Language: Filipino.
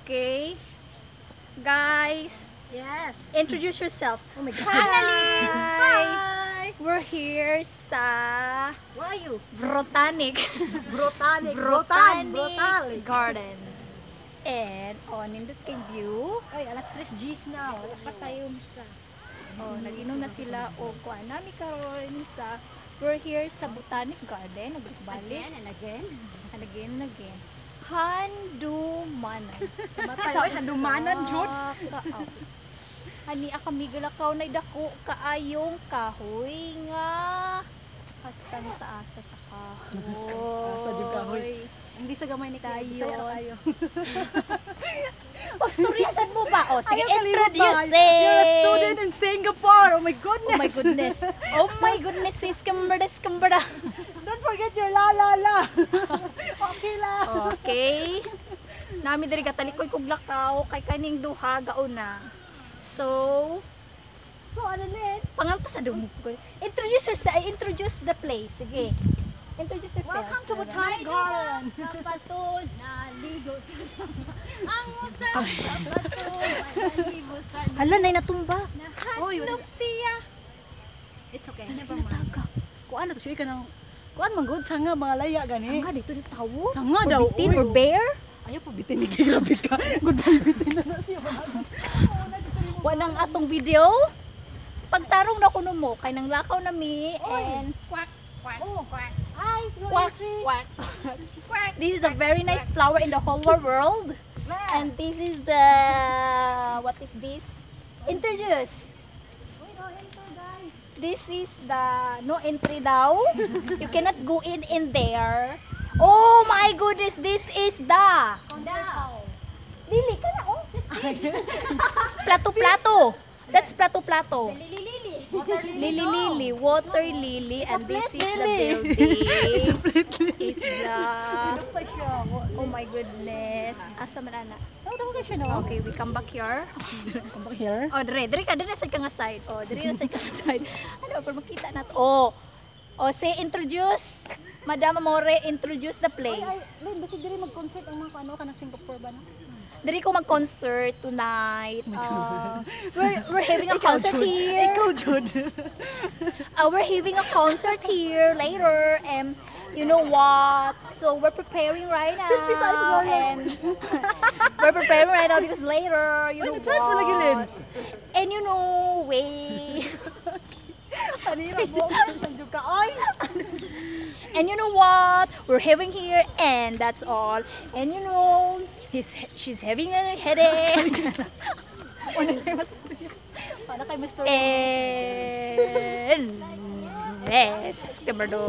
Okay. Guys, Yes. introduce yourself. Oh my God. Hi! Hi. We're here sa Where are you? Botanic Botanic. Garden. And, nindot kay view. Ay, alas 3 G's na. Wala pa tayo sa... Naginom na sila o kuan nami karon sa we're here sa Botanic Garden, nagbalik and again. and again. Handumanan. Oy, handumanan, Jud. Ani kami galakaw na dako kaayong kahoy nga hastang taasa sa kahoy. Taasa yung kahoy. Hindi sa gamay ni Tayo. tayo. Storyasan mo ba? Sige, Ayaw introduce You're a student in Singapore. Oh my goodness. Oh my goodness. Oh my goodness, sis kambara. Don't forget your la la la. Okay lang. Okay. Nami diri katalikoy kog lakaw kay kaning duha gauna. So ano ulit? pangalta sa dumog ko. Introduce the place. Sige. Introduce yourself. Welcome to Botanic Garden. Kapatid na ligo ang usap kapatid malibusan Hala nay natumba. nahatlog siya. It's okay. Never mind. Kuan na to siya ka nang kuan man good sanga mga laya gani. Sanga dito sa tawo. Sanga Or daw. bitin or Uy, bear. ayaw po bitin ni grabe ka. Goodbye bitin na siya. Wanang atong video. Pagtarong na kuno mo kay nang lakaw na mi and Quack quack Oh. quack Ay, quack quack. This is a very nice flower in the whole world. And this is the what is this? Introduce. This is the no entry daw. You cannot go in there. Oh my goodness, this is the Lili ka na oh. Plato. That's plato. Lili, water lily, and this is the building. Is the oh my goodness. Asa man ana? Okay, we come back here. Come back here. Oh, dire sa kang side. Oh, dire na sa kang side. Ano para makita nato? Oh, say introduce. Madam Amore, introduce the place. Lin, basta diri mag-concert ang mga ano ka ng Singapore ba no? Diri ko mag-concert tonight. We're having a concert here. Ikaw, Jud. We're having a concert here later, and you know what? So we're preparing right now, and we're preparing right now because later, you know what? And you know, and you know what? We're having here, and that's all. And you know, she's having a headache. And yes, Camardo.